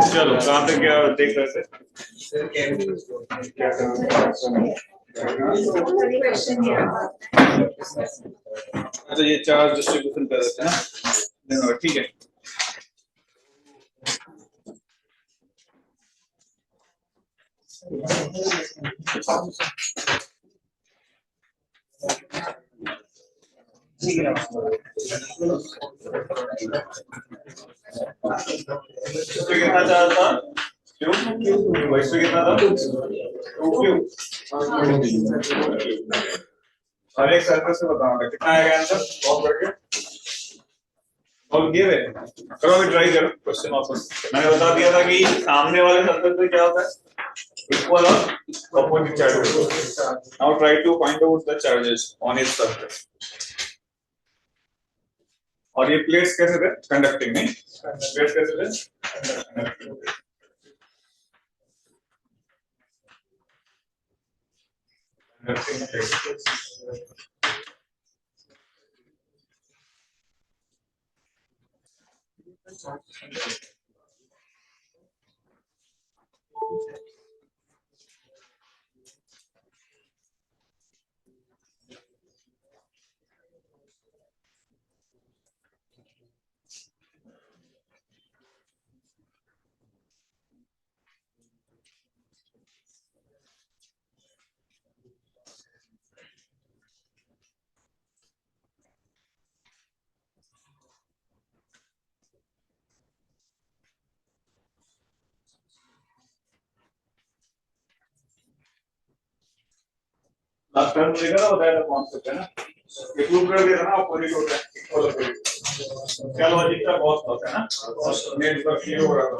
चलो कहाँ पे क्या देख रहे थे? तो ये चार्ज डिस्ट्रीब्यूशन कर देते हैं ना, ठीक है। कितना चार्ज था? क्यों? वैसे कितना था? 2Q। और एक सर्कल से बताऊंगा कितना आएगा आंसर सॉल्व करके। और ये वे करो, अभी ट्राई करो क्वेश्चन वापस। मैंने बता दिया था कि सामने वाले सर्कल पे क्या होता है, इक्वल और opposite charges. Now try to find out the charges on each circle. और ये प्लेट्स कैसे थे? कंडक्टिंग, नहीं प्लेट्स कैसे थे? Conducting plates. लास्ट टर्म देखा ना, बताया था कॉन्सेप्ट है ना, ये प्रूव कर दिया था ना, अपोजिट होता है इक्वल अपोजिट। क्या लॉजिक था? बहुत होता है ना, नेट पर क्लियर हो रहा था।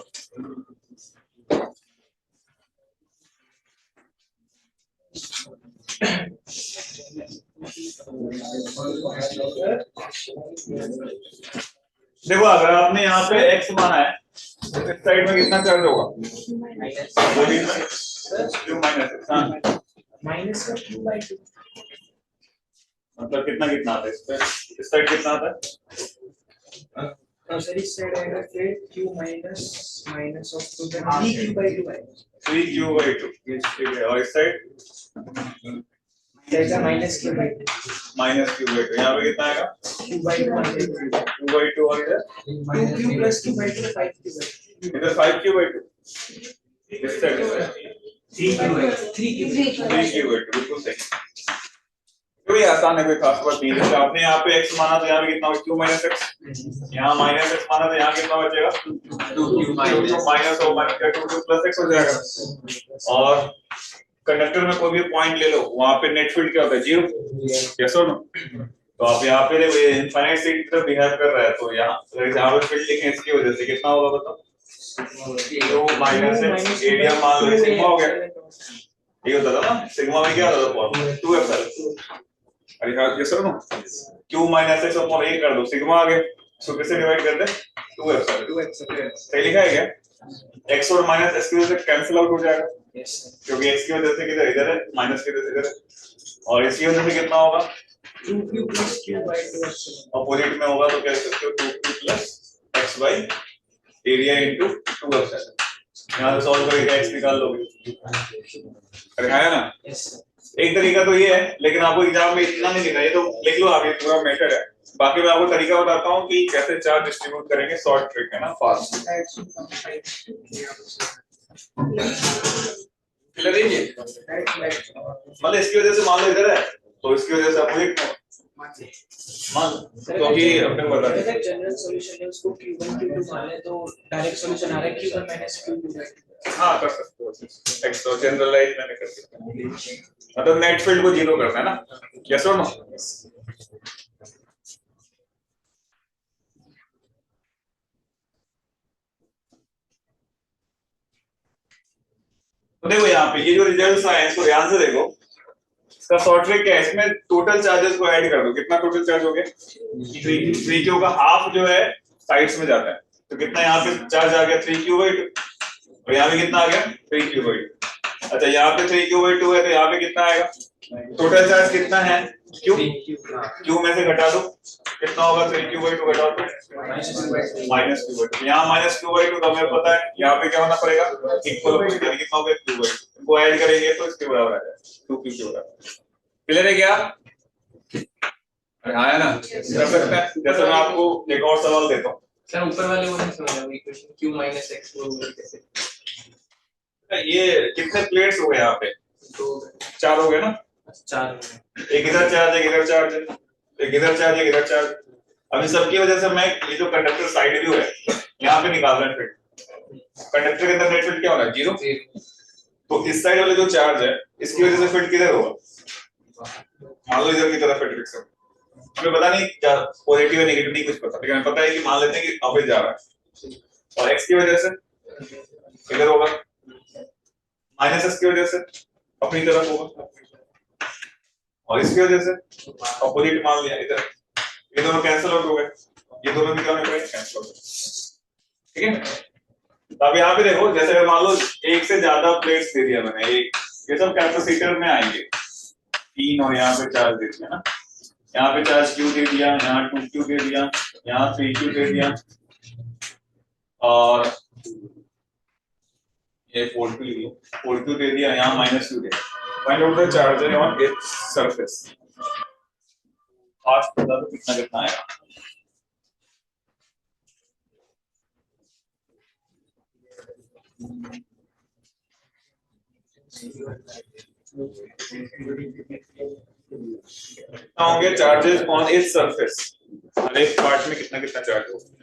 देखो अगर आपने यहाँ पे x माना है तो इस साइड में कितना चार्ज होगा? माइनस मतलब कितना कितना आता है इस पे? इस साइड कितना आता है? सर इस साइड आएगा फिर q minus minus of 2 3q/2 आएगा। 3q/2 ठीक है। और इस साइड जाएगा माइनस q/2 यहाँ पे कितना आएगा? q/2 और इधर 2q plus q/2 5q/2 इधर 5q/2 इस साइड 3q/2 बिल्कुल सही। कोई आसान है, कोई खास बात नहीं है। आपने यहाँ पे x माना तो यहाँ पे कितना होगा? q minus x। यहाँ माइनस x माना तो यहाँ कितना बचेगा? 2q माइनस और माइनस का 2q प्लस x हो जाएगा। और कंडक्टर में कोई भी पॉइंट ले लो, वहां पे नेट फील्ड क्या होता है? 0। यस और नो? तो आप यहाँ पे इनफाइनाइट सीट की तरह बिहेव कर रहा है, तो यहाँ पे फील्ड लिखें इसकी वजह से कितना होगा बताओ? 2 माइनस x एरिया मान लो सिग्मा हो गया। ये होता था ना, सिग्मा में क्या होता था? 2 एप्सिलॉन। अरे हाँ यस और no? q minus x upon a कर दो, सिग्मा आ गया। इसको किससे डिवाइड कर दे? 2 एप्सिलॉन। सही लिखा है क्या? x और माइनस x की वजह से कैंसिल आउट हो जाएगा, क्योंकि x की वजह से किधर इधर है, माइनस की वजह से इधर है। और इसकी वजह से कितना होगा? 2q plus q/2 अपोजिट में होगा तो क्या लिख सकते हो? 2q plus x by area into 2 epsilon. यहां से सॉल्व करके x निकाल लोगे। अरे है ना? एक तरीका तो ये है, लेकिन आपको एग्जाम में इतना नहीं लिखना, ये तो लिख लो आप, ये पूरा मेथड है। बाकी मैं आपको तरीका बताता हूँ कि कैसे चार्ज डिस्ट्रीब्यूट करेंगे, शॉर्ट ट्रिक है ना, फास्ट। मतलब इसकी वजह से मान लो इधर है तो इसकी वजह से अपोजिट मान, क्योंकि अपने बता दें जनरल सॉल्यूशन है उसको q1 q2 मान ले तो डायरेक्ट सॉल्यूशन आ रहा है q1 q2। हाँ कर सकते हो, एक्स तो जनरलाइज मैंने कर दिया, मतलब नेट फील्ड को 0 करना है ना। यस और नो? तो देखो यहाँ पे ये जो रिजल्ट्स आए हैं इसको ध्यान से देखो। इसका शॉर्ट ट्रिक क्या है, इसमें टोटल चार्जेस को ऐड कर दो। कितना टोटल चार्ज हो गया? 3q का हाफ जो है साइड्स में जाता है, तो कितना यहाँ पे चार्ज आ गया 3q/2, और यहाँ पे कितना आ गया 3q/2। अच्छा यहाँ पे 3q/2 है, तो यहाँ पे कितना आएगा? टोटल चार्ज कितना है? q में से घटा दो, कितना होगा? 3q/2 घटाओ तो -q/2। यहाँ -q/2 तो हमें पता है, यहाँ पे क्या होना पड़ेगा? इक्वल होगा, यानी कितना होगा? q/2 को ऐड करेंगे तो इसके बराबर आ जाएगा 2q के बराबर। क्लियर है क्या? हाँ है ना, कर सकते हैं। जैसे मैं आपको एक और सवाल देता हूँ सर, ऊपर वाले वो नहीं समझा, वो इक्वेशन q - x वो कैसे? ये कितने प्लेट्स हो गए यहाँ पे? 4 हो गए ना? 4 हो गए। एक इधर चार्ज, एक इधर चार्ज, एक इधर चार्ज, एक इधर चार्ज। अब इन सबकी वजह से मैं ये जो कंडक्टर साइड व्यू है यहाँ पे निकाल रहा हूँ। कंडक्टर के अंदर नेट फील्ड क्या होना है? 0। तो इस साइड वाले जो चार्ज है इसकी वजह से फील्ड किधर होगा? मान लो इधर की तरफ फील्ड फिक्स है। हमें पता नहीं क्या पॉजिटिव है नेगेटिव नहीं कुछ पता, लेकिन पता है कि मान लेते हैं कि अवे जा रहा है, और x की वजह से इधर होगा, -s की वजह से अपनी तरफ होगा, और इसकी वजह से अपोजिट मान लिया इधर। ये दोनों कैंसिल आउट हो गए, ये दोनों भी क्या होने पड़ेंगे? Cancel out. ठीक है, तो अब यहाँ पे देखो, जैसे अगर मान लो एक से ज्यादा प्लेट्स दे दिया मैंने, एक ये सब कैपेसिटर में आएंगे 3, और यहाँ पे चार्ज दे दिया ना, यहाँ पे चार्ज q दे दिया, यहाँ 2q दे दिया, यहाँ 3q दे दिया, और ये 4q दे दिया, यहाँ -q दे दिया। Find out the charge on its surface. Fast बता दो कितना कितना आएगा? कितना होंगे चार्जेस ऑन इट्स सरफेस? हर एक पार्ट में कितना कितना चार्ज होगा?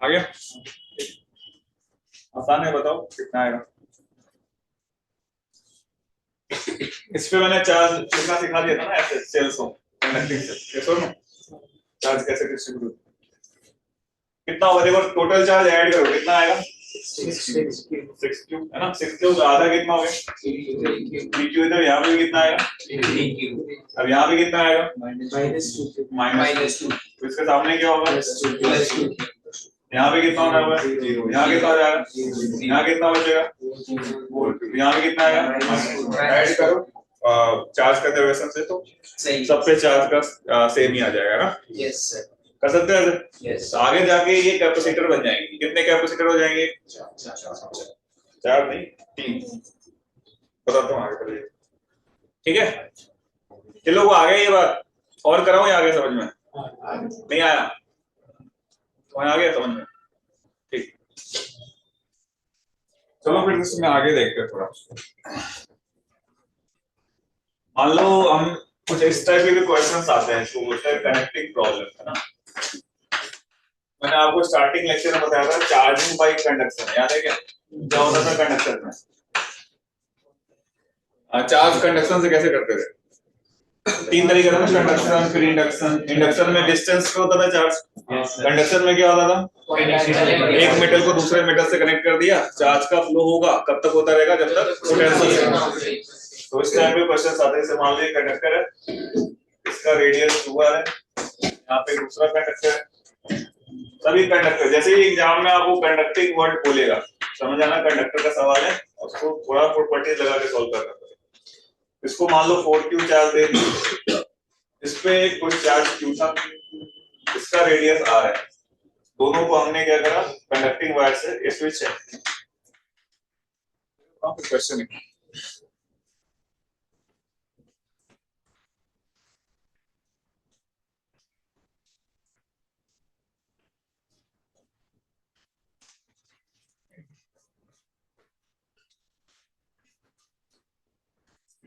आ गया? आसान है, बताओ कितना आएगा? इस पे मैंने चार्ज कितना सिखा दिया था ना, ऐसे सेल्स हो कंडक्टिंग सेल, कैसे हो चार्ज कैसे डिस्ट्रीब्यूट, कितना होगा? देखो टोटल चार्ज ऐड करो, कितना आएगा? 6q है ना। 6q का आधा कितना हो गया? 3q। इधर यहाँ पे कितना आएगा? 3q। अब यहाँ पे कितना आएगा? -2। तो इसके सामने क्या होगा? +2। यहाँ पे कितना होना होगा? 0। यहाँ कितना हो जाएगा? यहाँ कितना बचेगा? 4q। यहाँ पे कितना आएगा? ऐड करो चार्ज का डेरिवेशन से, तो सब पे चार्ज का सेम ही आ जाएगा ना। यस सर, कर सकते हैं यस। तो आगे जाके ये कैपेसिटर बन जाएंगे। कितने कैपेसिटर हो जाएंगे? 4 नहीं 3, बताता हूँ आगे चलिए। ठीक है, चलो वो आ गया, ये बात और कराऊं या आगे समझ में नहीं आया? तो आ गया समझ में? ठीक, चलो फिर इसमें आगे देखते हैं थोड़ा। मान लो हम कुछ इस टाइप के क्वेश्चंस आते हैं, इसको बोलते हैं कनेक्टिंग प्रॉब्लम, है ना। मैंने आपको स्टार्टिंग लेक्चर में बताया था चार्जिंग बाय कंडक्शन, याद है क्या? क्या होता था कंडक्शन में? चार्ज कंडक्शन से कैसे करते थे? तीन तरीके थे ना, कंडक्शन फिर इंडक्शन। इंडक्शन में डिस्टेंस पे होता था चार्ज, कंडक्शन में क्या होता था, एक मेटल को दूसरे मेटल से कनेक्ट कर दिया, चार्ज का फ्लो होगा कब तक होता रहेगा, जब तक पोटेंशियल। तो इस टाइप के क्वेश्चन आते हैं। जैसे मान लीजिए कंडक्टर है, इसका रेडियस 2r है, यहाँ पे दूसरा कंडक्टर है। सभी कंडक्टर, जैसे ही एग्जाम में आप वो कंडक्टिंग वर्ड बोलेगा, समझ आना कंडक्टर का सवाल है, उसको थोड़ा प्रॉपर्टीज लगा के सॉल्व करना पड़ेगा। इसको मान लो 4q चार्ज दे दी, इस पे कुछ चार्ज q था, इसका रेडियस r है, दोनों को हमने क्या करा, कंडक्टिंग वायर से स्विच है। क्वेश्चन है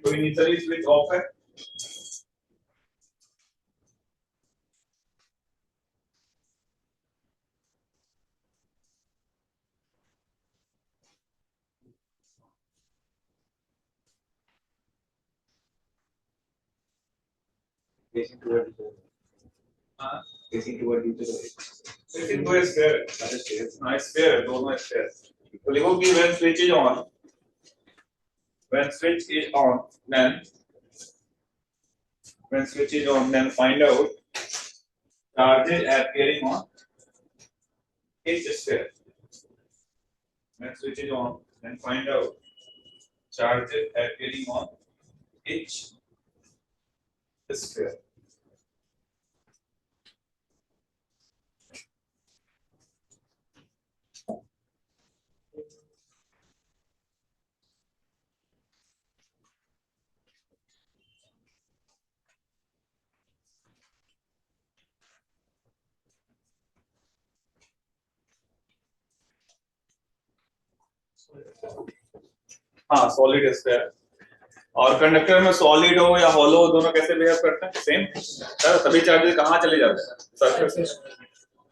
तो इनिशियली स्विच ऑफ है, हाँ facing toward each other. लेकिन दो स्क्वायर है, हाँ स्क्वायर है, दोनों स्क्वायर। तो लिखो कि when switch is on, when switch is on, then when switch is on, then find out charges appearing on each sphere. When switch is on, then find out charges appearing on each sphere. हाँ solid sphere. और conductor में solid हो या hollow हो, दोनों कैसे behave करते हैं, सेम सर। सभी चार्जेस कहाँ चले जाते हैं, सरफेस।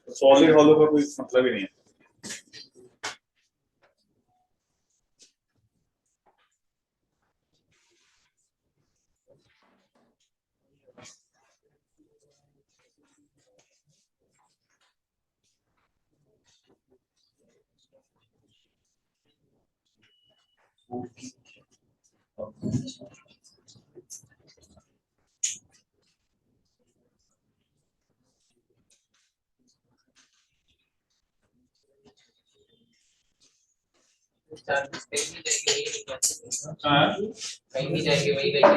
सॉलिड हॉलो का कोई मतलब ही नहीं है। हाँ? कहीं नहीं जाएंगे वही लेके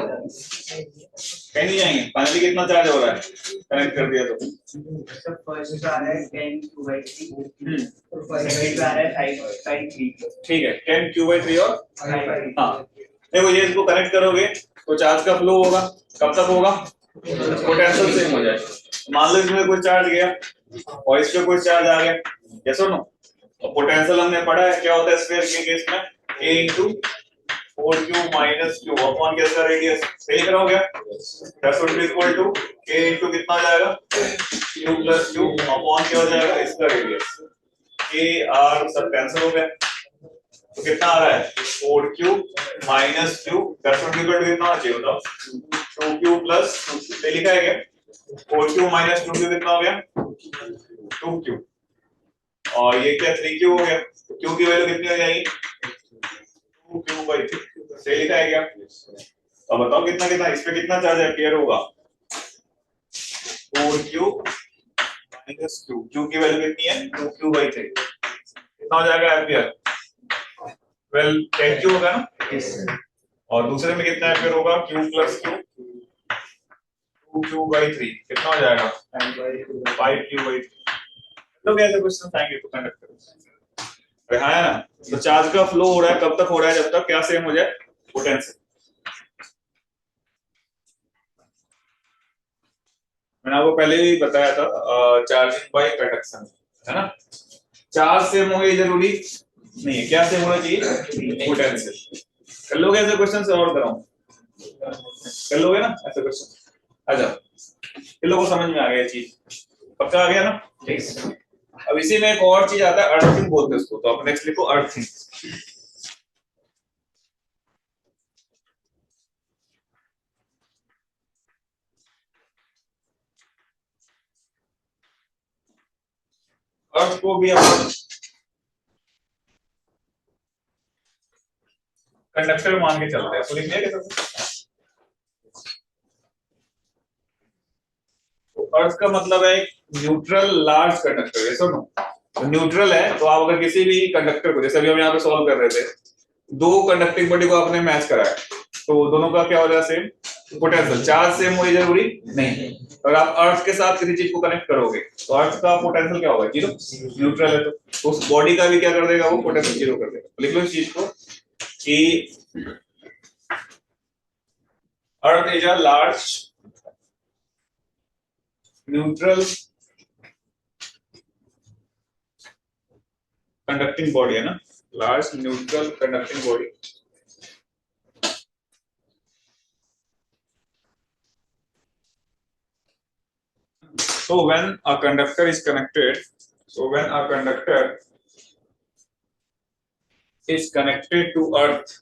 कहीं नहीं जाएंगे। फाइनली कितना चार्ज हो रहा है कनेक्ट कर दिया तो, सर फर्स्ट आ रहा है 10q/3 और फर्स्ट आ रहा है 5/3। ठीक है 10q/3 और 5/3। हाँ देखो ये इसको कनेक्ट करोगे तो चार्ज का फ्लो होगा, कब तक होगा, पोटेंशियल सेम हो जाएगा। मान लो इसमें कोई चार्ज गया और इस पे कोई चार्ज आ गया, यस और नो। और पोटेंशियल हमने पढ़ा है क्या होता है स्फीयर के केस में, a * 4q - q अपॉन क्या इसका रेडियस, सही लिख रहा हूं क्या, दैट्स इक्वल टू k * कितना हो जाएगा, q + q अपॉन क्या हो जाएगा इसका रेडियस, k r सब कैंसिल हो गया, तो कितना आ रहा है 4q - q, that's equal to कितना आ चाहिए बताओ, 2q + ये लिखा है क्या, 4q - 2q कितना हो गया 2q, और ये क्या 3q हो गया, तो q की वैल्यू कितनी हो जाएगी 2q/3, सही लिखा है क्या। अब बताओ कितना कितना इस पे कितना चार्ज अपीयर होगा, 4q - q, q की वैल्यू कितनी है 2q/3, कितना हो जाएगा एम्पियर, वेल 10q होगा ना, और दूसरे में कितना एम्पियर होगा q + q, 2q/3 कितना हो जाएगा 5q/3। तो कैसे क्वेश्चन आएंगे तो कंडक्टर हाँ है ना। तो चार्ज का फ्लो हो रहा है कब तक हो रहा है, जब तक क्या सेम हो जाए, पोटेंशियल। मैंने आपको पहले ही बताया था चार्जिंग बाय कंडक्शन, है ना। चार्ज सेम हो ये जरूरी नहीं है, क्या सेम होना चाहिए, पोटेंशियल। कर लोगे ऐसे क्वेश्चन सॉल्व कराऊं, कर लोगे ना ऐसे क्वेश्चन, आ जाओ। इन लोगों को समझ में आ गया ये चीज, पक्का आ गया ना, ठीक। अब इसी में एक और चीज आता है, अर्थिंग बोलते हैं उसको, तो आप नेक्स्ट लिखो अर्थिंग। अर्थ को भी अपन कंडक्टर मान के चलते हैं, तो लिख दिया तो अर्थ का मतलब है एक न्यूट्रल लार्ज कंडक्टर है, सुनो तो न्यूट्रल है, तो आप अगर किसी भी कंडक्टर को, जैसे अभी हम यहाँ पे सॉल्व कर रहे थे, दो कंडक्टिंग बॉडी को आपने मैच कराया, तो दोनों का क्या हो जाए सेम पोटेंशियल, चार्ज सेम हो जरूरी नहीं। अगर आप अर्थ के साथ किसी चीज को कनेक्ट करोगे तो अर्थ का पोटेंशियल क्या होगा, जीरो, न्यूट्रल है तो उस बॉडी का भी क्या कर देगा, वो पोटेंशियल जीरो कर देगा। लिख लो इस चीज को कि earth is a large neutral conducting body, है ना, large neutral conducting body. So when a conductor is connected, to earth,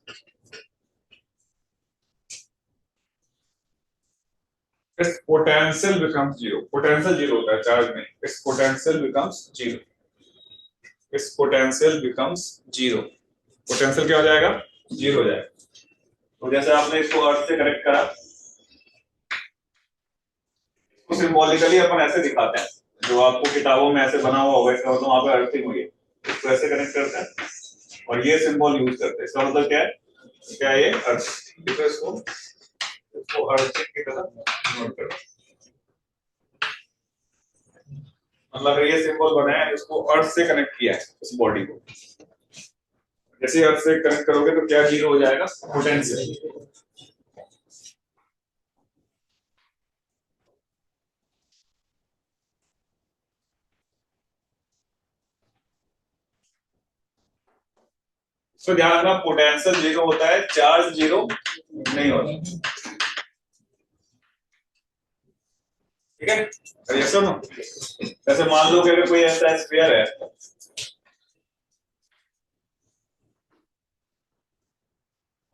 its potential becomes zero. Potential zero होता है, चार्ज नहीं, its potential becomes zero. its potential becomes zero. Potential क्या हो जाएगा, zero हो जाएगा। तो जैसे आपने इसको अर्थ से कनेक्ट करा, तो सिंबॉलिकली अपन ऐसे दिखाते हैं, जो आपको किताबों में ऐसे बना हुआ होगा, इसका मतलब वहां पे अर्थिंग हुई है, इसको ऐसे कनेक्ट करते हैं और ये सिंबल यूज करते हैं। इसका मतलब क्या है, क्या ये अर्थ, इसको अर्थिंग की तरह नोट करो। मतलब ये सिंबल बना है, इसको अर्थ से कनेक्ट किया है उस बॉडी को। जैसे अर्थ से कनेक्ट करोगे तो क्या जीरो हो जाएगा, पोटेंशियल। तो ध्यान रखना, पोटेंशियल जीरो होता है, चार्ज जीरो नहीं होता, ठीक है। और ये सुनो, जैसे मान लो कि अगर कोई ऐसा स्फीयर है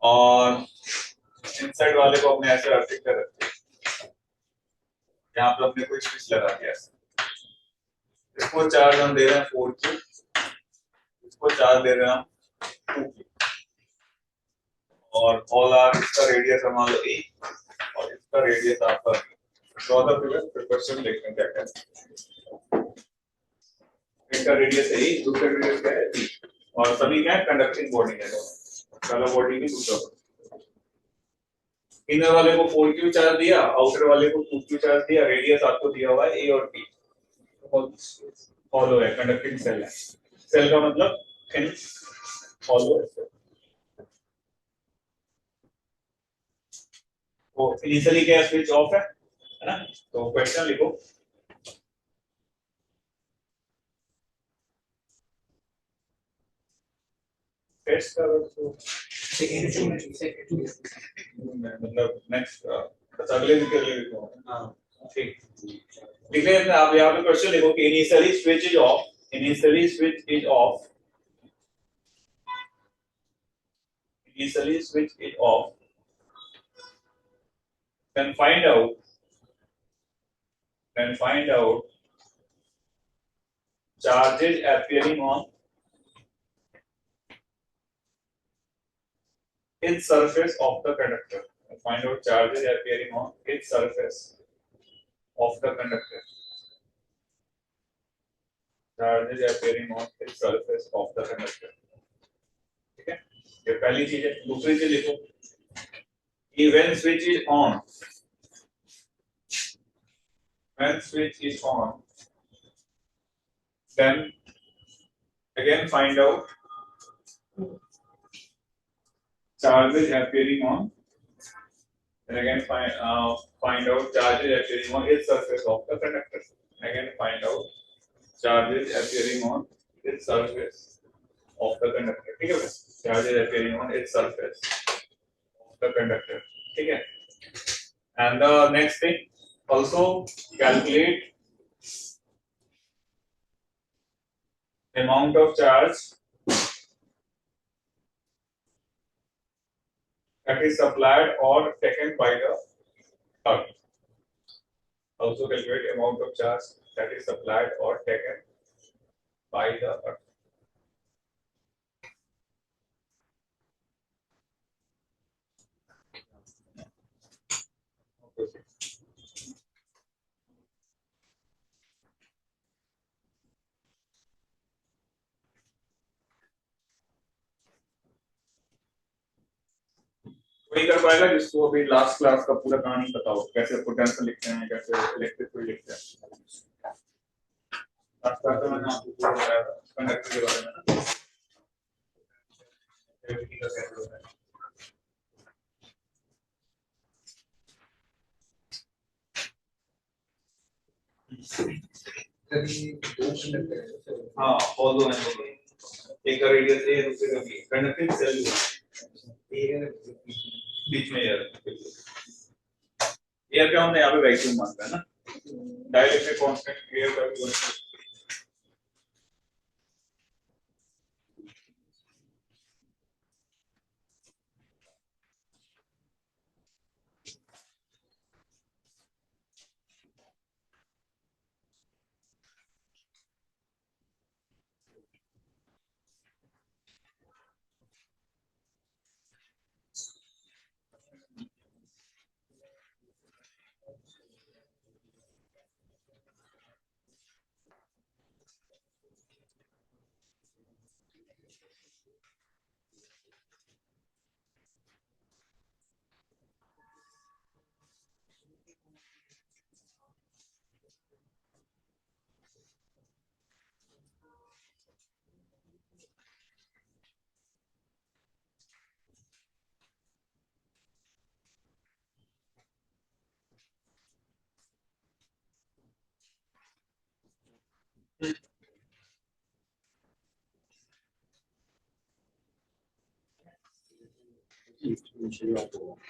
और इनसाइड वाले को अपने ऐसे अर्थिंग कर रखते हैं, यहाँ पे अपने कोई स्विच लगा दिया, इसको चार्ज हम दे रहे हैं 4Q, इसको चार्ज दे रहे हैं हम 2Q, और ऑल आर, इसका रेडियस हम मान लो A और इसका रेडियस आपका ड्रॉ द फिगर, क्वेश्चन देखते हैं क्या क्या है। इसका रेडियस है A, दूसरा रेडियस क्या है B, और सभी क्या है, कंडक्टिंग बॉडी है, पहला बॉडी की दूसरा बॉडी। इनर वाले को 4Q चार्ज दिया, आउटर वाले को 2Q चार्ज दिया, रेडियस आपको दिया हुआ है A और B, हॉलो है, कंडक्टिंग सेल है, सेल का मतलब थिन हॉलो है। तो इनिशियली क्या स्विच ऑफ है ना, तो क्वेश्चन लिखो, टेस्ट करो तो मतलब नेक्स्ट अगले दिन के लिए लिखो, हां ठीक लिख लेते हैं। आप यहाँ पे क्वेश्चन लिखो कि initially switch is of, initially switch is of, initially switch is of, then find out charges appearing on its surface of the conductor. Find out charges appearing on its surface of the conductor. Charges appearing on its surface of the conductor. ठीक है, ये पहली चीज है। दूसरी चीज लिखो, when switch is on, when switch is on, then again find out charges appearing on, then again find out charges appearing on its surface of the conductor. Again find out charges appearing on its surface of the conductor. ठीक है, charges appearing on its surface of the conductor. ठीक है, and the next thing also calculate amount of charge that is supplied or taken by the earth. Also calculate amount of charge that is supplied or taken by the earth. वही कर पाएगा जिसको अभी last class का पूरा कहानी पता हो, कैसे पोटेंशियल लिखते हैं, कैसे इलेक्ट्रिक फील्ड लिखते हैं। लास्ट क्लास में मैंने आपको पूरा बताया था कंडक्टर के बारे में ना, ग्रेविटी का कैसे होता है। हाँ ऑल्दो एक का रेडियस ए दूसरे का बी, कंडक्टिंग सेल बीच में एयर क्या होता है यहाँ पे वैक्यूम मानता है ना, डाइलेक्ट्रिक कांस्टेंट एयर का भी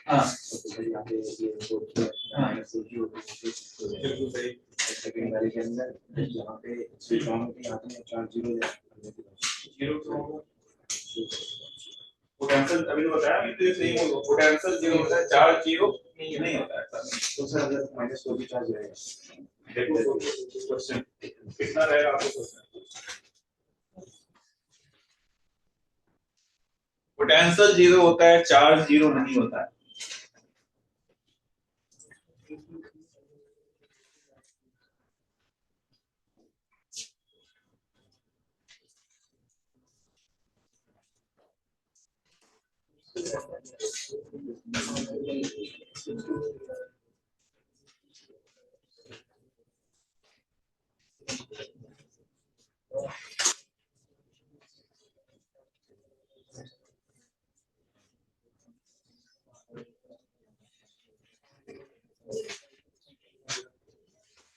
हाँ सेकंड वाले के अंदर जहाँ पे स्विच ऑन होती है आते हैं चार्ज जीरो पोटेंशियल अभी तो बताया कि तो सही बोलो, पोटेंशियल जीरो होता है, चार्ज जीरो नहीं होता है ऐसा नहीं। तो सर अगर माइनस को भी चार्ज रहेगा, देखो क्वेश्चन कितना रहेगा आपको क्वेश्चन। पोटेंशियल जीरो होता है, चार्ज जीरो नहीं होता है।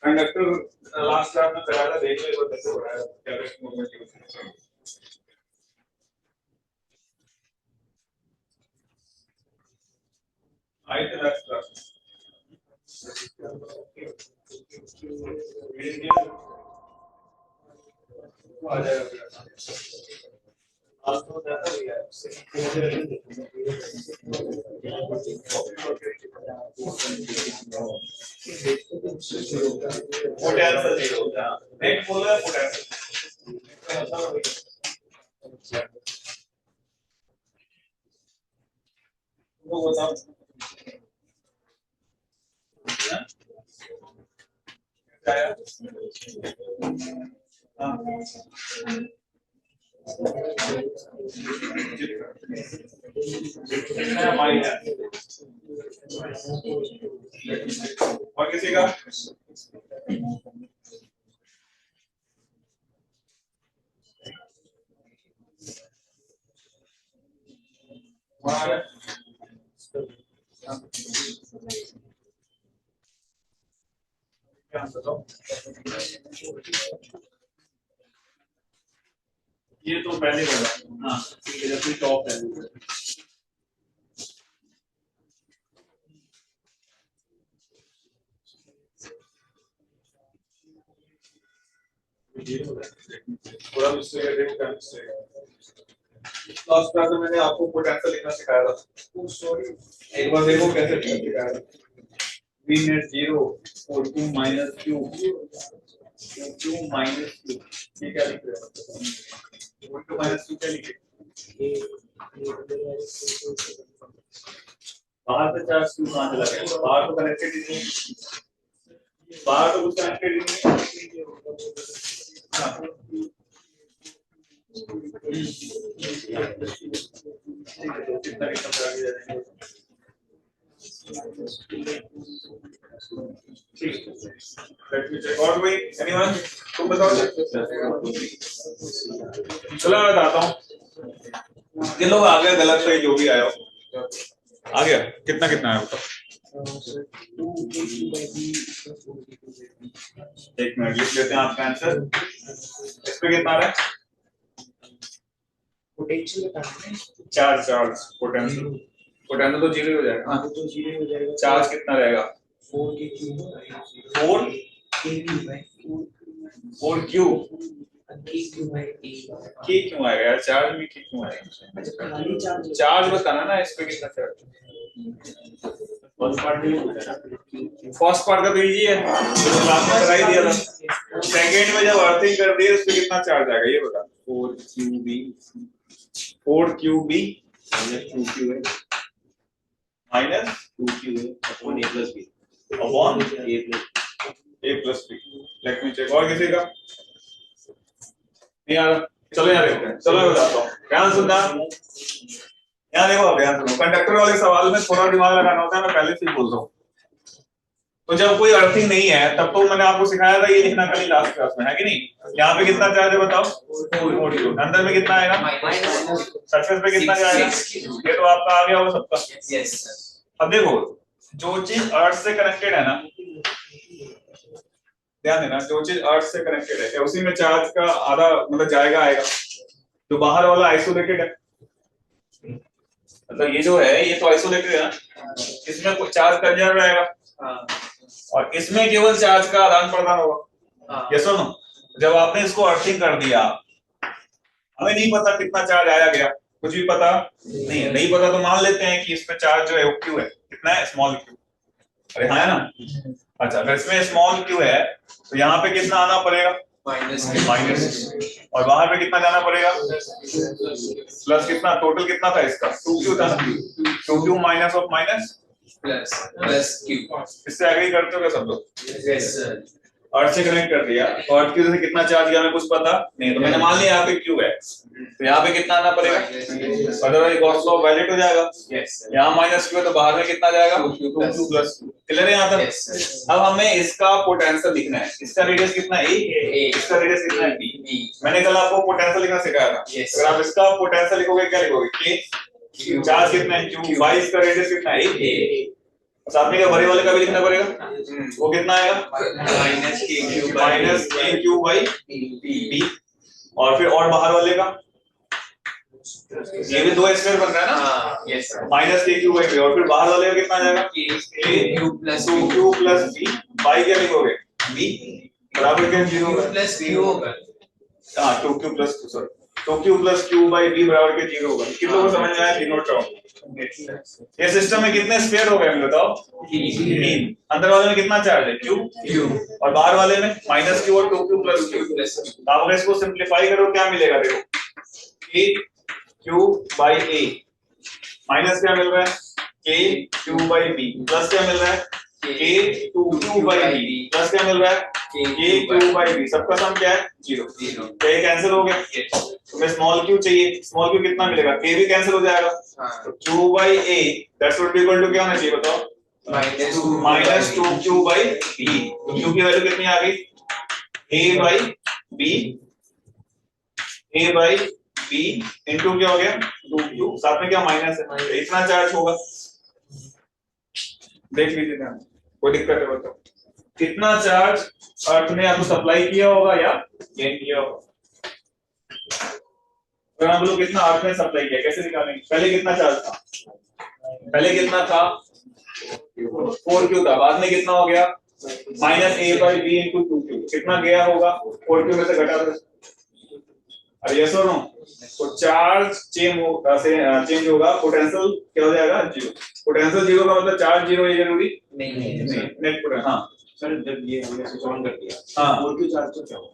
कंडक्टर लास्ट क्लास में कराया था, देख लो एक बार कैसे हो रहा है, डायरेक्ट मूवमेंट की वजह से। आई थे लास्ट क्लास आ जाएगा आज तो ज्यादा हो गया पोटेंशियल जीरो होता है, नेट बोल रहा है पोटेंशियल। वो बताओ और किसी का ये तो पहले होगा। हाँ ठीक है, जब टॉप वैल्यू थोड़ा लास्ट क्लास में मैंने आपको पोटेंशियल लिखना सिखाया था, एक बार देखो कैसे सिखाया था। V net 0 और 2 minus q Q minus Q, ये क्या लिख रहे हो? Q माइनस Q क्या लिखे? बाहर से चार्ज Q कहाँ चला गया? बाहर तो कनेक्टेड ही नहीं है, बाहर तो कुछ कनेक्टेड ही नहीं है। कितना कितना चार्ज दे देंगे? ठीक, let me check out wait anyone तुम बताओ। चलो मैं बताता हूँ किन लोग आ गया गलत सही जो भी आया हो आ गया कितना कितना है बताओ। एक मिनट लिख लेते हैं आपका आंसर। इस पे कितना आ रहा है? पोटेंशियल बताना है। चार्ज चार्ज पोटेंशियल पोटेंशियल तो जीरो हो जाएगा। हाँ तो जीरो हो जाएगा। चार्ज कितना रहेगा? 4 के क्यूब 4 के क्यूब है 4 क्यू के क्यूब है की क्यों आएगा यार? चार्ज में की क्यों आएगा? अच्छा खाली चार्ज चार्ज बताना ना इस पे कितना चार्ज। फर्स्ट पार्ट का तो इजी है क्लास में करा ही दिया था। सेकंड में जब अर्थिंग कर दिए उस पे कितना चार्ज आएगा ये बता। 4QB माइनस 2Q है माइनस 2Q है upon A plus B upon A plus A+B। Let me check और किसी का नहीं आ रहा। चलो यहाँ देखते हैं। चलो मैं बताता हूँ ध्यान सुनना। यहाँ देखो अब ध्यान सुनो। कंडक्टर वाले सवाल में थोड़ा दिमाग लगाना होता है, मैं पहले से ही बोल रहा हूँ। तो जब कोई अर्थिंग नहीं है तब तो मैंने आपको सिखाया था ये लिखना कल लास्ट क्लास में है कि नहीं। यहाँ पे कितना चार्ज है बताओ? 4 अंदर में कितना आएगा? सरफेस पे कितना जाएगा? ये तो आपका आ गया होगा सबका। यस अब देखो जो चीज अर्थ से कनेक्टेड है ना, ध्यान देना, जो चीज अर्थ से कनेक्टेड है उसी में चार्ज का आधा मतलब जाएगा आएगा। तो बाहर वाला आइसोलेटेड है, मतलब ये जो है ये तो आइसोलेटेड है ना, इसमें कुछ चार्ज कंजर्व रहेगा और इसमें केवल चार्ज का आदान प्रदान होगा। यस और नो? जब आपने इसको अर्थिंग कर दिया, हमें नहीं पता कितना चार्ज आया गया, कुछ भी पता नहीं है। नहीं पता तो मान लेते हैं कि इसमें चार्ज जो है वो क्यू है। कितना है? Small Q. अरे हाँ है ना। अच्छा अगर इसमें स्मॉल क्यू है तो यहाँ पे कितना आना पड़ेगा? माइनस। और बाहर पे कितना जाना पड़ेगा? प्लस। कितना टोटल कितना था इसका? 2Q था ना। 2Q minus of minus plus Q। इससे एग्री करते हो क्या सब लोग? Yes sir. अर्थ से कनेक्ट कर दिया तो अर्थ क्यू से कितना चार्ज गया हमें कुछ पता नहीं, तो मैंने मान लिया यहाँ पे क्यू है तो यहाँ पे कितना आना पड़ेगा? अदरवाइज गॉस लॉ वैलिड हो जाएगा। यहाँ माइनस क्यू है तो बाहर में कितना जाएगा? 2Q plus. क्लियर है यहाँ तक? अब हमें इसका पोटेंशियल लिखना है। इसका रेडियस कितना है? A। इसका रेडियस कितना है? B। मैंने कल आपको पोटेंशियल लिखना सिखाया था। अगर आप इसका पोटेंशियल लिखोगे क्या लिखोगे? K। चार्ज कितना है? Q। बाई इसका रेडियस कितना है? A। साथ में क्या भरे वाले का भी लिखना पड़ेगा। वो कितना आएगा? माइनस के क्यू बाई बी। और फिर और बाहर वाले का ये भी 2 स्क्वायर बन रहा है ना। Yes sir. माइनस के क्यू बाई बी। और फिर बाहर वाले का कितना आ जाएगा? Q plus 2Q plus B by क्या लिखोगे? बी बराबर क्या? 0 प्लस Q होगा। हाँ 2Q plus 2 sorry 2Q plus Q by B बराबर के 0 होगा। कितनों को समझ में आया? तीनों टर्म। ये सिस्टम में कितने स्फीयर हो गए हमें बताओ? 3। अंदर वाले में कितना चार्ज है? Q। और बाहर वाले में माइनस Q और 2Q प्लस Q। आप अगर इसको सिंपलीफाई करो क्या मिलेगा? देखो K Q by A minus क्या मिल रहा है? K Q by B plus क्या मिल रहा है? K 2Q by B plus क्या मिल रहा है? K Q by B। सबका सम क्या है? 0। तो ये कैंसिल हो गया। तुम्हें स्मॉल q चाहिए, स्मॉल q कितना मिलेगा? k भी कैंसिल हो जाएगा। तो q by a that's would be equal to क्या होना चाहिए बताओ? Minus 2q by b। तो q की वैल्यू कितनी आ गई? a बाई b इनटू क्या हो गया? 2q। साथ में क्या माइनस है तो इतना चार्ज होगा। देख लीजिए ध्यान, कोई दिक्कत है बताओ? कितना चार्ज अर्थ ने आपको सप्लाई किया होगा या गेन किया होगा? तो हम लोग कितना अर्थ ने सप्लाई किया कैसे निकालेंगे? पहले कितना चार्ज था? पहले कितना था? 4Q था। बाद में कितना हो गया? Minus a by b into 2Q। कितना गया होगा? 4Q में से घटा दो। अरे यस और नो? तो चार्ज चेंज होगा, पोटेंशियल क्या हो जाएगा? 0। पोटेंशियल 0 का मतलब चार्ज 0 है जरूरी नहीं। नेट पोटेंशियल हाँ सर जब ये हमने स्विच ऑन कर दिया हाँ। फोर क्यू चार्ज तो क्या हुआ?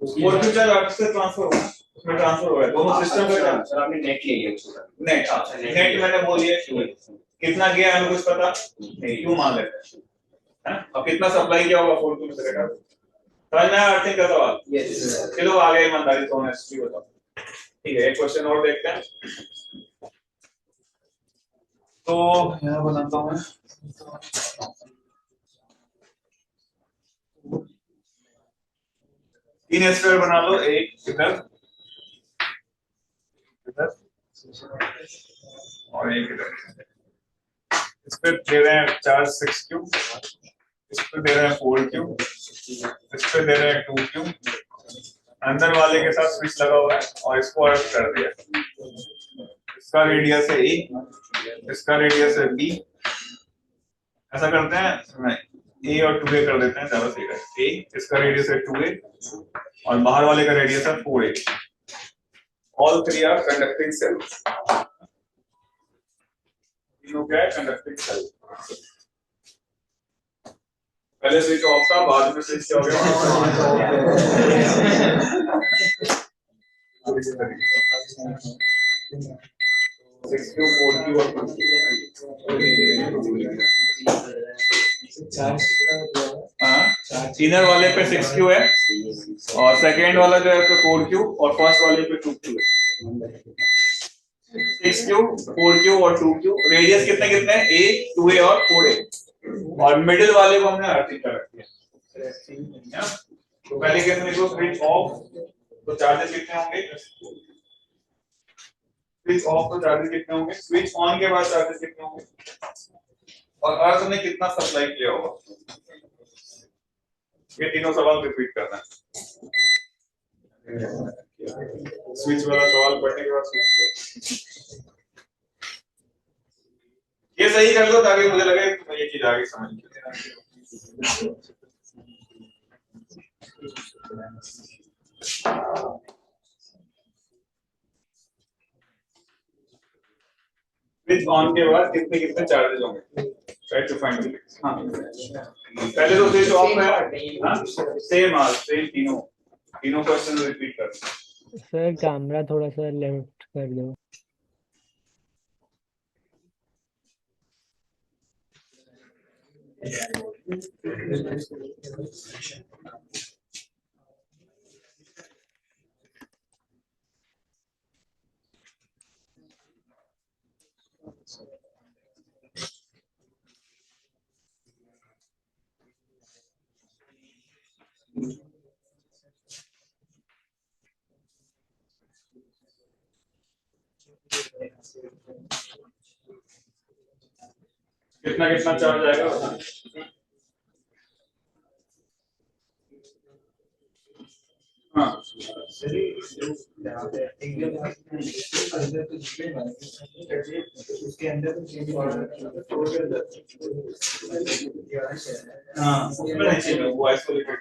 फोर क्यू चार्ज आपस से ट्रांसफर हुआ, उसमें ट्रांसफर हो गया दोनों सिस्टम का चार्ज। सर आपने नेट ले लिया उसको नेट, हाँ नेट मैंने बोल दिया कितना गया हमें कुछ पता नहीं, क्यों मान लेते हैं। अब कितना सप्लाई किया होगा फोर क्यू में से घटा, समझ में आया अर्थिंग का सवाल? यस चलो आगे ईमानदारी से ऑनेस्टली बताओ। ठीक है, एक क्वेश्चन और देखते हैं। तो यहाँ बनाता हूँ मैं, तीन स्क्वायर बना लो, एक इधर इधर और एक इधर। इस पे दे रहे हैं चार्ज 6 क्यू, इस पे दे रहे हैं 4 क्यू, इस पे दे रहे हैं 2 क्यू। अंदर वाले के साथ स्विच लगा हुआ है और इसको अर्थ कर दिया। इसका रेडियस है ए, इसका रेडियस है बी। ऐसा करते हैं ए और 2a कर देते हैं, ज्यादा सही है। ए इसका रेडियस है 2a और बाहर वाले का रेडियस है 4a। All three are conducting shells. तीनों क्या है? Conducting shell. पहले स्विच ऑफ था, बाद में स्विच क्या हो गया? 6Q 4Q और 2Q। हाँ, इनर वाले पे 6Q है और सेकेंड वाला जो है उसपे 4Q और फर्स्ट वाले पे 2Q है। 6Q 4Q और 2Q। रेडियस कितने कितने हैं? A 2A और 4A। और मिडिल वाले को हमने अर्थिंग कर रखी है। तो पहले केस में देखो स्विच ऑफ तो चार्जेस कितने होंगे? स्विच ऑफ तो चार्जेस कितने होंगे? स्विच ऑन के बाद चार्जेस कितने होंगे? और अर्थ ने कितना सप्लाई किया होगा? ये तीनों सवाल रिपीट करना है। स्विच वाला सवाल पढ़ने के बाद स्विच ये सही कर लो ताकि मुझे लगे तुम्हें ये चीज आगे समझ में स्विच ऑन के बाद कितने कितने चार्जेस होंगे? ट्राई टू फाइंड द हां पहले तो स्विच ऑफ है। हां सेम आज सेम तीनों तीनों क्वेश्चन रिपीट कर। सर कैमरा थोड़ा सा लेफ्ट कर दो। कितना कितना चार्ज आएगा बताना। हाँ उसके अंदर हाँ उसमें नहीं चाहिए वो आइसोलेटेड।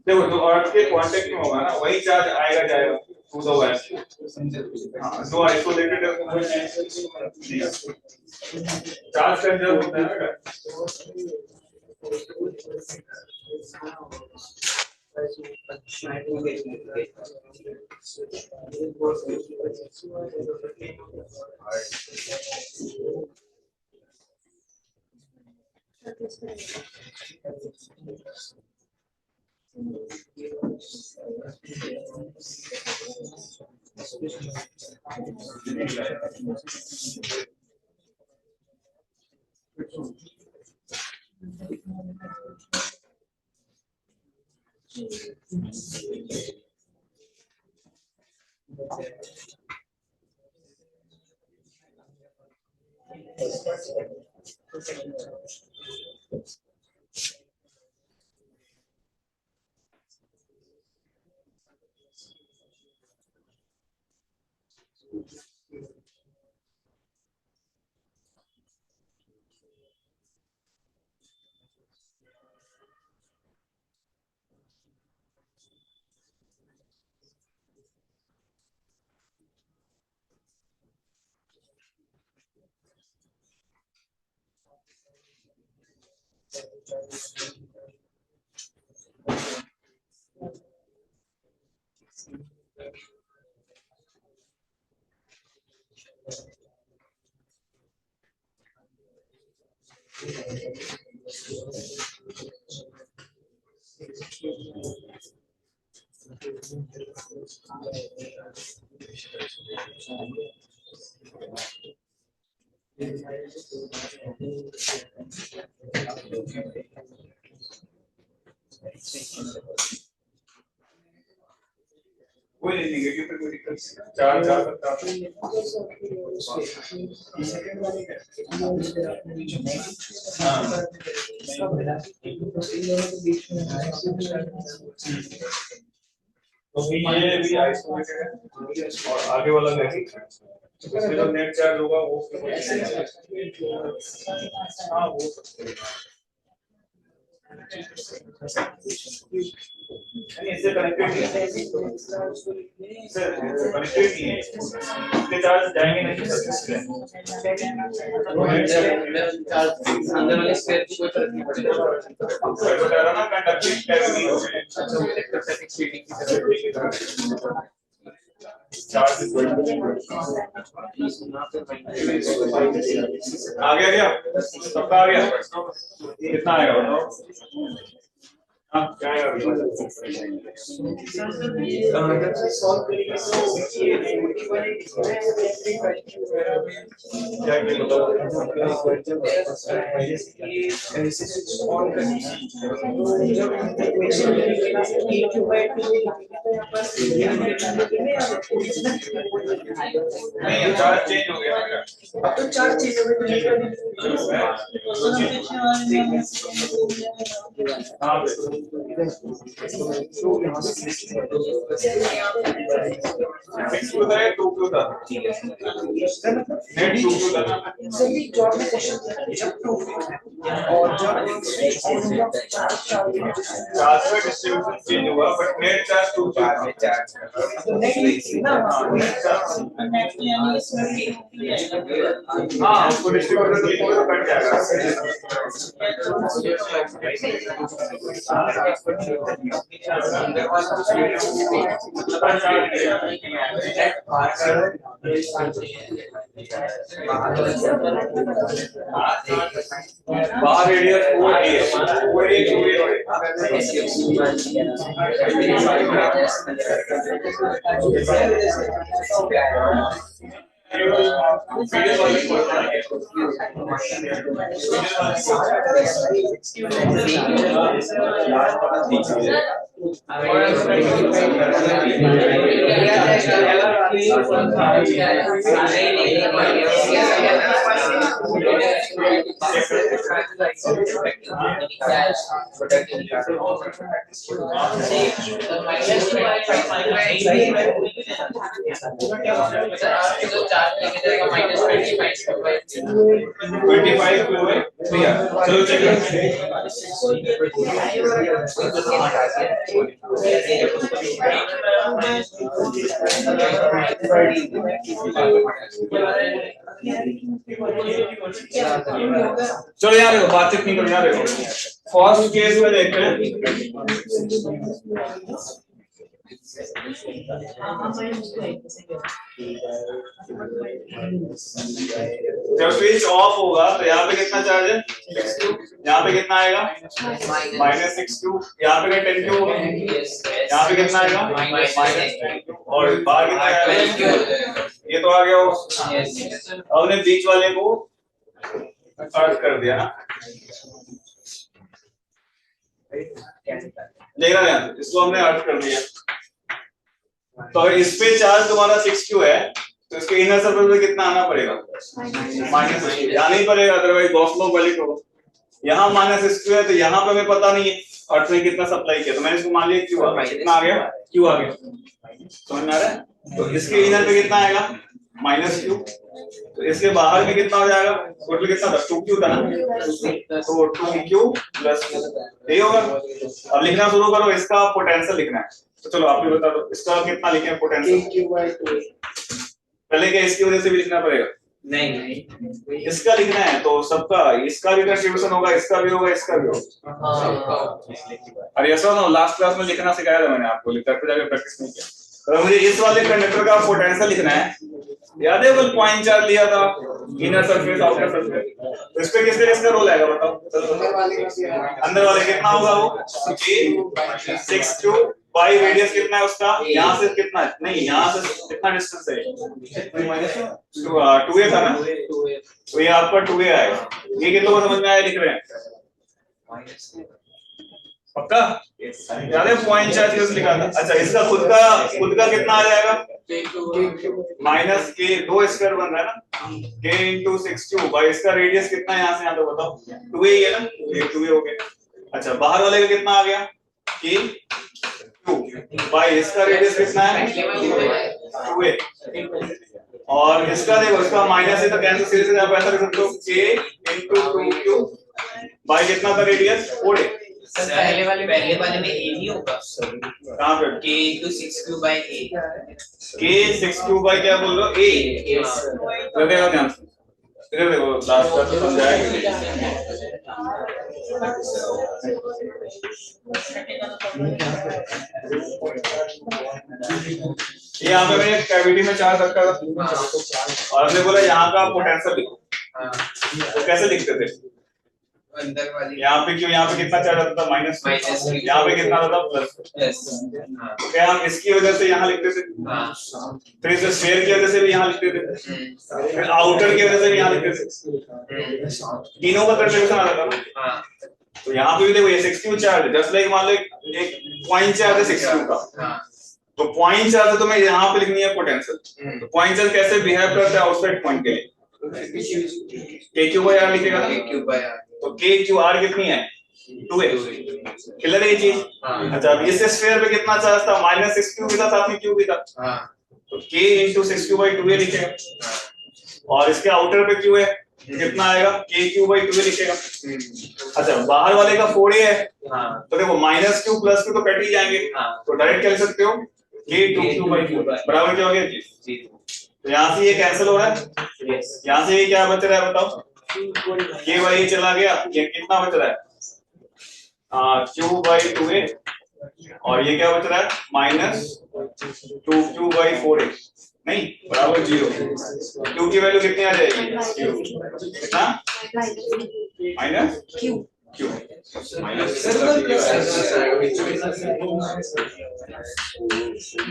देखो जो अर्थ के कांटेक्ट में होगा ना वही चार्ज आएगा जाएगा टू द वेस्ट। हाँ जो आइसोलेटेड है वो चार्ज कंजर्व होता है ना। कोई नहीं, नेगेटिव पे कोई दिक्कत नहीं। चार चार सकता तो ये भी आइसोलेटेड है और आगे वाला नहीं, इसमें जो नेट चार्ज होगा वो हाँ वो इससे कनेक्टेड नहीं है, इससे कनेक्टेड नहीं है, इसके चार्ज जाएंगे नहीं सर। अंदर वाले स्क्वायर की कोई फर्क नहीं पड़ेगा। तो कह रहा ना कंडक्टिंग कैविटी अच्छा वो इलेक्ट्रोस्टैटिक शीटिंग की तरह चार्ज आ गया सबका आ गया, कितना आएगा बताओ? हाँ क्या आएगा? जब से सॉल्व करेंगे क्या क्या बताओ? नहीं चार्ज चेंज हो गया मेरा। अब तो चार्ज चेंज हो गया। हाँ क्यों था, टू क्यों था, नेट टू क्यों था ना? सभी जॉब में क्वेश्चन जब प्रूफ और जब चार्ज का डिस्ट्रीब्यूशन चेंज हुआ बट नेट चार्ज टू क्यों था? तो नेक्स्ट ना हाँ उसको डिस्ट्रीब्यूटर तो कट जाएगा। बाहर रेडियस 4a है, 25 क्यों है? चलो चलिए चलो यार देखो बातचीत नहीं करो यार देखो फर्स्ट केस में देखते हैं जब स्विच ऑफ होगा तो यहाँ पे कितना चार्ज है 6Q, यहाँ पे कितना आएगा -6Q, यहाँ पे 10Q होगा, यहाँ पे कितना आएगा -10Q और बाहर कितना आएगा, ये तो आ गया। हमने बीच वाले को अर्थ कर दिया ना, देखना ध्यान, इसको हमने अर्थ कर दिया। तो इस पे चार्ज तुम्हारा 6Q है तो इसके इनर सर्कल पे कितना आना पड़ेगा -6Q, आना ही पड़ेगा अदरवाइज गॉस लॉ वैलिड होगा। यहाँ -6Q है तो यहाँ पे हमें पता नहीं है अर्थ ने कितना सप्लाई किया, तो मैंने इसको मान लिया Q आ गया, कितना आ गया Q आ गया, समझ में आ रहा है? तो इसके इनर पे कितना आएगा -Q, तो इसके बाहर में कितना हो जाएगा, टोटल कितना था 2Q था ना, तो 2Q प्लस यही होगा। अब लिखना शुरू करो, इसका पोटेंशियल लिखना है, तो चलो आप ही बता दो इसका कितना लिखें पोटेंशियल, पहले क्या इसकी वजह से भी लिखना पड़ेगा नहीं इसका लिखना है तो सबका, इसका भी कंट्रीब्यूशन होगा, इसका भी होगा, इसका भी होगा। हाँ अरे ऐसा ना, लास्ट क्लास में लिखना सिखाया था मैंने आपको, लिखकर पे जाके प्रैक्टिस नहीं किया। अगर मुझे इस वाले कंडक्टर का पोटेंशियल लिखना है, याद है कल पॉइंट चार्ज लिया था, इनर सरफेस आउटर सरफेस, तो इस पे किसका रोल आएगा बताओ? अंदर वाले कितना होगा वो? a 6q बाई रेडियस कितना है उसका, यहाँ से कितना है, नहीं यहाँ से कितना डिस्टेंस है, 2a था ना, तो ये आपका 2a आएगा। ये कितना को समझ में आया लिख रहे हैं पक्का? याद है पॉइंट चार्ज कैसे लिखा था? अच्छा इसका खुद का कितना आ जाएगा? माइनस के 2 स्क्वायर बन रहा है ना, k इंटू 6q बाई इसका रेडियस कितना है यहाँ से यहाँ तक बताओ? 2a ही है ना, ये 2a हो गया। अच्छा बाहर वाले का कितना आ गया? k 2 बाई इसका रेडियस कितना है? 2a। और इसका देखो, इसका माइनस है तो कैंसिल, सीधे आप ऐसा लिख सकते हो k इंटू 2q बाई कितना था रेडियस? 4a। पहले वाले में a ही होगा। कहाँ पे? k into 6q by a। k 6q by क्या बोल रहे हो? a। तो देखो ध्यान से, इधर देखो लास्ट का तो समझाएगा। ये यहाँ पे मैंने कैविटी में चार्ज रखा था और हमने बोला यहाँ का पोटेंशियल लिखो, तो कैसे लिखते थे? अंदर वाली यहाँ पे क्यों, यहाँ पे कितना चार्ज आता था? माइनस, यहाँ पे कितना आता था? प्लस। तो क्या हम इसकी वजह से यहाँ लिखते थे, फिर इसे स्फीयर की वजह से भी यहाँ लिखते थे, फिर आउटर की वजह से भी यहाँ लिखते थे, तीनों का कंट्रीब्यूशन आ रहा था ना। तो यहाँ पे भी देखो ये 6q चार्ज है, जस्ट लाइक मान लो एक पॉइंट चार्ज है 6q का, तो पॉइंट चार्ज है तो मैं यहाँ पे लिखनी है पोटेंशियल। तो पॉइंट चार्ज कैसे बिहेव करता है आउटसाइड पॉइंट के लिए? kq बाय r लिखेगा ना, q by r। तो kqr कितनी है? 2a। क्लियर है ये चीज? अच्छा अब इस स्फीयर पे कितना चार्ज था? माइनस 6q भी था, साथ में q भी था, तो k into 6q by 2a लिखेगा। और इसके आउटर पे q है, कितना आएगा? kq by 2a लिखेगा। अच्छा बाहर वाले का 4a है, तो देखो माइनस q प्लस q तो कट ही जाएंगे, तो डायरेक्ट क्या लिख सकते हो? k 2q by 4 बराबर क्या हो गया जी? तो यहाँ से ये कैंसिल हो रहा है, यहाँ से ये क्या बच रहा है बताओ? k by a चला गया, ये कितना बच रहा है? q by 2a, और ये क्या बच रहा है? माइनस 2q by 4a, नहीं बराबर 0। q की वैल्यू कितनी आ जाएगी? कितना? माइनस q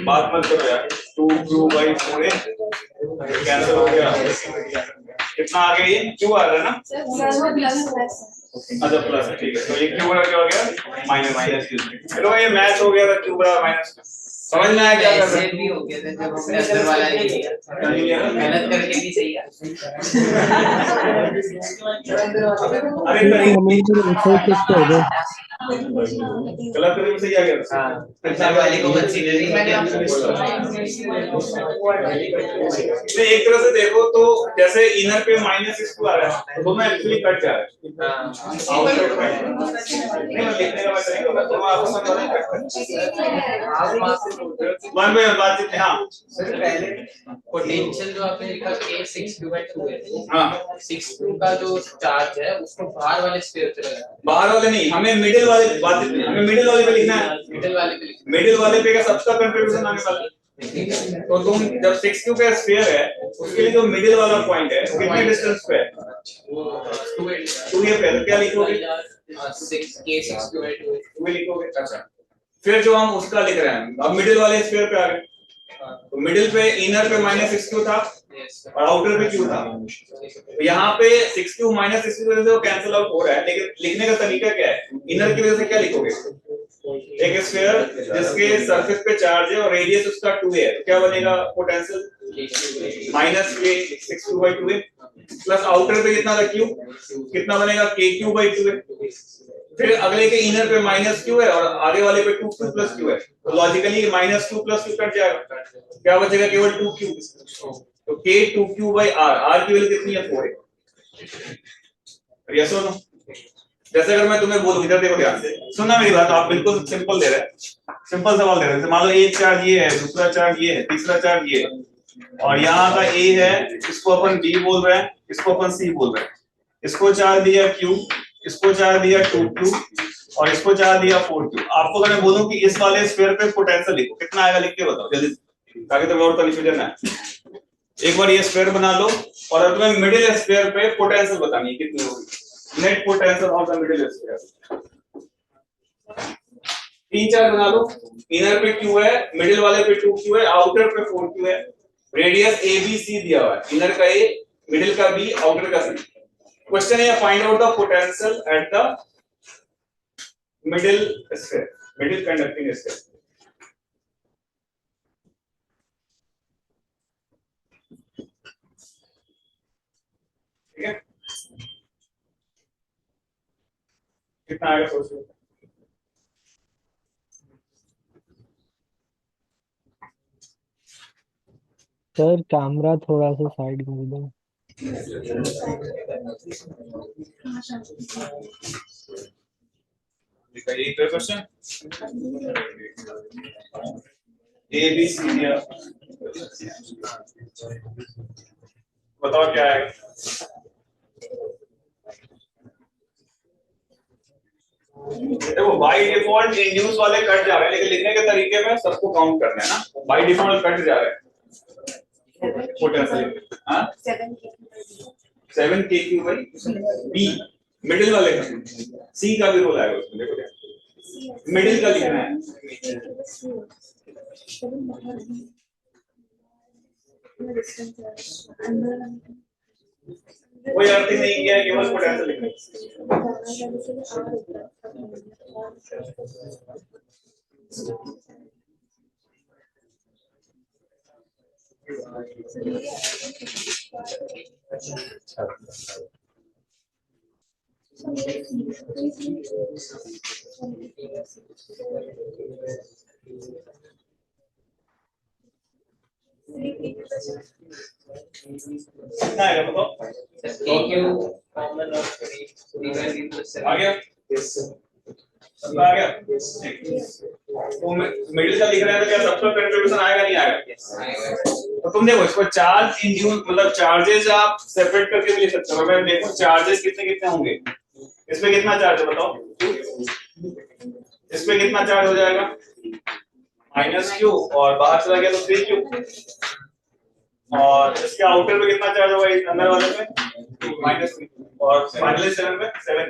बात मत करो यार, 2q by 4a कैंसिल हो गया, कितना आ गया? ये q आ रहा है ना, अच्छा प्लस है, ठीक है। तो ये q बराबर क्या हो गया? Minus q। चलो ये मैच हो गया था, q बराबर माइनस, समझ में आया क्या कर रहे हैं? भी हो गया था जब हमने अंदर वाला नहीं लिया, मेहनत करके भी सही है। अरे कहीं हमें गलत तरीके से क्या किया था? अंदर वाले को कंसीडरिंग मैंने आपको नहीं एक तरह से देखो तो जैसे इनर पे माइनस 6q आ रहा है, तो दोनों एक्चुअली कट जा रहा है। आउटसाइड नहीं मैं लिखने का तरीका होगा, तो मैं आपको समझा रहा हूं वन में बातचीत में। हाँ पोटेंशियल जो आपने लिखा k 6q by 2 है, हाँ 6q का जो चार्ज है उसको बाहर वाले स्फीयर पे लगाना है। बाहर वाले नहीं, हमें मिडिल वाले बातचीत में, हमें मिडिल वाले पे लिखना है। मिडिल वाले पे लिखना मिडिल वाले पे का सबका कंट्रीब्यूशन आने वाला है, तो तुम जब 6q का स्फीयर है उसके लिए जो मिडिल वाला पॉइंट है कितने डिस्टेंस पे है? 2a पे, तो क्या लिखोगे? 6k 6q by 2 2a लिखोगे। अच्छा फिर जो हम उसका लिख रहे हैं, अब मिडिल वाले स्फीयर पे आ गए, तो मिडिल पे इनर पे माइनस 6q था और आउटर पे q था, तो यहाँ पे 6q माइनस 6q की वजह से वो कैंसिल आउट हो रहा है, लेकिन लिखने का तरीका क्या है? इनर की वजह से क्या लिखोगे? एक स्फीयर जिसके सरफेस पे चार्ज है और रेडियस उसका 2a है, तो क्या बनेगा potential? Minus k 6q by 2a plus outer पे कितना था q, कितना बनेगा? kq by 2a। फिर अगले के इनर पे माइनस q है और आगे वाले पे 2q प्लस q है, तो logically minus q plus q cut जाएगा, क्या बचेगा? केवल 2q। तो k 2q by r, r की वैल्यू कितनी है? 4 है। यस और नो? जैसे अगर मैं तुम्हें बोलूं, इधर देखो ध्यान से सुनना मेरी बात, आप बिल्कुल सिंपल दे रहे हैं, सिंपल सवाल दे रहे हैं। मान लो एक चार्ज ये है, दूसरा चार्ज ये है, तीसरा चार्ज ये है, और यहाँ का ए है, इसको अपन बी बोल रहे हैं, इसको अपन सी बोल रहे हैं। इसको चार्ज दिया क्यू, इसको चार्ज दिया 2q और इसको चार्ज दिया 4q। आपको अगर मैं बोलूं कि इस वाले स्फीयर पे पोटेंशियल लिखो, कितना आएगा लिख के बताओ जल्दी, ताकि तुम्हें और कंफ्यूजन ना आए। एक बार ये स्फीयर बना लो और अब तुम्हें मिडिल स्फीयर पे पोटेंशियल बतानी है कितनी होगी, net potential of the middle sphere. तीन चार बना लो, इनर पे q है, मिडिल वाले पे 2q है, आउटर पे 4q है, रेडियस ए बी सी दिया हुआ है, इनर का ए, मिडिल का बी, आउटर का सी। क्वेश्चन है find out the potential at the middle sphere, middle conducting sphere. ठीक है, कितना आएगा सोच लो। सर कैमरा थोड़ा सा साइड कर दो। एक क्वेश्चन ए बी सी दिया, बताओ क्या है। देखो बाय डिफॉल्ट इंड्यूस वाले कट जा रहे हैं, लेकिन लिखने के तरीके में सबको काउंट करना है ना। बाय डिफॉल्ट कट जा रहे हैं पोटेंशियल। हां 7 kq बाई b, मिडिल वाले का c का भी रोल आएगा उसमें। देखो क्या मिडिल का लिखना है, कोई अर्थ ही नहीं किया है, केवल पोटेंशियल लिखना कितना आएगा बताओ। आ गया, आ गया। तो मिडिल का लिख रहे हैं तो क्या सबका कंट्रीब्यूशन आएगा नहीं आएगा? तो तुम देखो इसको चार्ज इंड्यूस मतलब चार्जेस आप सेपरेट करके भी लिख सकते हो। मैं देखो चार्जेस कितने कितने होंगे, इसमें कितना चार्ज है बताओ, इसमें कितना चार्ज हो जाएगा -q और बाहर चला गया तो 3q, और इसके आउटर पे कितना चार्ज होगा इस अंदर वाले में -3 और फाइनली 7 पे 7।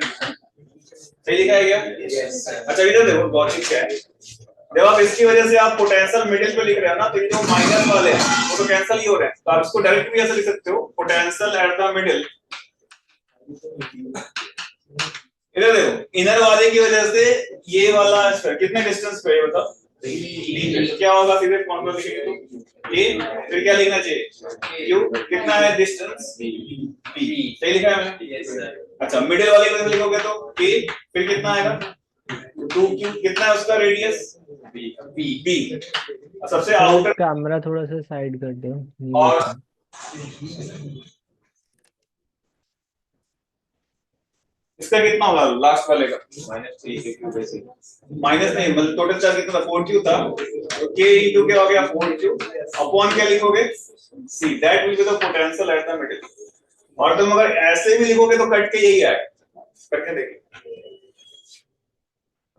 सही लिखा है क्या? अच्छा इधर देखो लॉजिक क्या है। जब आप इसकी वजह से आप पोटेंशियल मिडिल पे लिख रहे हो ना, तो ये जो माइनस वाले हैं वो तो कैंसिल ही हो रहे हैं, तो आप इसको डायरेक्ट भी ऐसे लिख सकते हो पोटेंशियल एट द मिडिल। इधर देखो इनर वाले की वजह से ये वाला कितने डिस्टेंस पे है बताओ, तो क्या होगा सीधे फॉर्मूला लिखेंगे तो ए, फिर क्या लिखना चाहिए q, कितना है डिस्टेंस b। सही लिखा है मैंने? अच्छा मिडिल वाले को लिखोगे तो a, फिर कितना आएगा 2q, कितना है उसका रेडियस b। सबसे आउटर कैमरा थोड़ा सा साइड कर दो। और इसका कितना होगा लास्ट वाले का माइनस नहीं मतलब टोटल चार्ज कितना था 4q था, तो k into क्या हो गया 4q अपॉन क्या लिखोगे c, that will be the potential at the middle. और तुम अगर ऐसे भी लिखोगे तो कट के यही आएगा, करके देखिए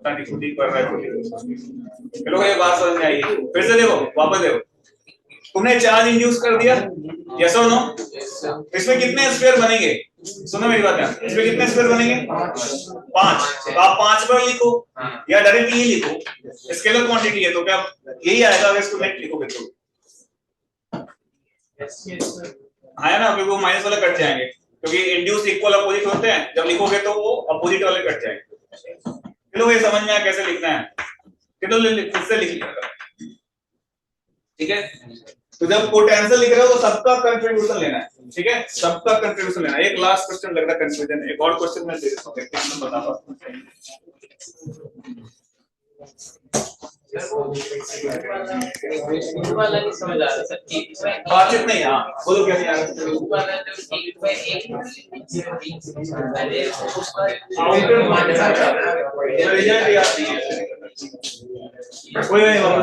पता नहीं खुद ही कर रहा है। चलो ये बात समझ में आई, फिर से देखो वापस देखो, तुमने चार्ज इंड्यूस कर दिया यस और नो, इसमें कितने स्फीयर बनेंगे? सुनो मेरी बात है, इसमें कितने स्फीयर बनेंगे 5, तो आप 5 पर लिखो या डायरेक्ट ये लिखो, स्केलर क्वांटिटी है तो क्या यही आएगा अगर इसको नेट लिखोगे तो है ना, क्योंकि वो माइनस वाले कट जाएंगे, क्योंकि इंड्यूस इक्वल अपोजिट होते हैं, जब लिखोगे तो वो अपोजिट वाले कट जाएंगे। चलो ये समझ में आया कैसे लिखना है, चलो खुद से लिख लिया ठीक है। तो जब पोटेंशियल लिख रहे हो तो सबका कंट्रीब्यूशन लेना है, ठीक है, सबका कंट्रीब्यूशन लेना है। एक लास्ट क्वेश्चन लग रहा है कंफ्यूजन, एक और क्वेश्चन मैं दे देता हूं, देखते हैं बता पाऊं। वाला नहीं समझ आ रहा सर, बातचीत नहीं, हां बोलो क्या यार वाला जो 1 बाय 1 अरे उसका आउटर माइनस रिजल्ट याद नहीं है कोई नहीं बाबू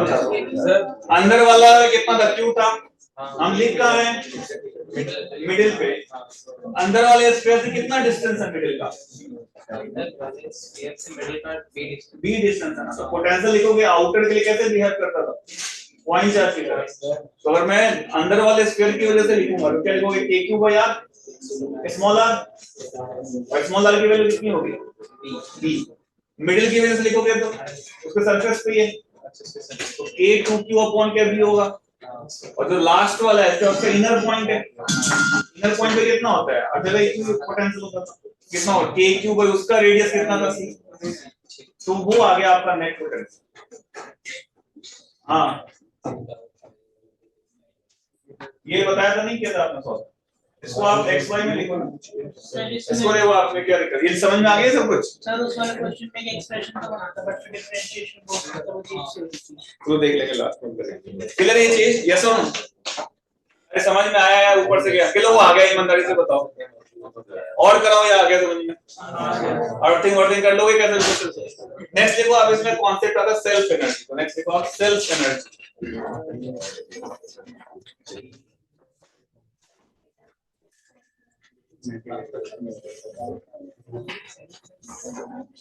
सर। अंदर वाला कितना था q था हम लिख कहाँ रहे हैं मिडिल पे, अंदर वाले स्फीयर से कितना डिस्टेंस है मिडिल का, स्फीयर से मिडिल का बी डिस्टेंस है ना। तो पोटेंशियल लिखोगे आउटर के लिए कैसे बिहेव करता था, पॉइंट चार्ज की तरह। तो अगर मैं अंदर वाले स्फीयर की वजह से लिखूंगा तो क्या लिखोगे a cube by r, small r, और स्मॉल r की वैल्यू कितनी होगी b। मिडिल की वजह से लिखोगे तो उसके सरफेस पे ही है तो a2q अपॉन क्या b होगा। और जो लास्ट वाला है उसका इनर पॉइंट है, इनर पॉइंट पे कितना होता है, और जगह इक्वी पोटेंशियल होता था कितना होता है k क्यूब बाय उसका रेडियस कितना था c, तो वो आ गया आपका नेट पोटेंशियल। हाँ ये बताया था नहीं किया था आपने सॉल्व, इसको आप x y में लिखो ना, इसको देखो आपने क्या दिक्कत, ये समझ में आ गया सब कुछ। सर उस वाले क्वेश्चन में एक एक्सप्रेशन तो बना था बट डिफरेंशिएशन बहुत तो वो चीज तो देख लेंगे लास्ट में करेंगे। क्लियर है ये चीज, यस और नो? अरे समझ में आया है ऊपर से गया, चलो वो आ गया, ईमानदारी से बताओ और कराओ या आ गया समझ में, और थिंग कर लोगे कैसे। नेक्स्ट देखो आप इसमें कॉन्सेप्ट आता है सेल्फ एनर्जी, तो नेक्स्ट देखो आप सेल्फ एनर्जी।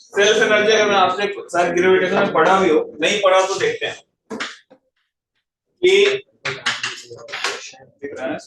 सेल्फ एनर्जी अगर मैं आपसे सर ग्रेविटेशन में पढ़ा भी हो, नहीं पढ़ा तो देखते हैं। ये दिख रहा है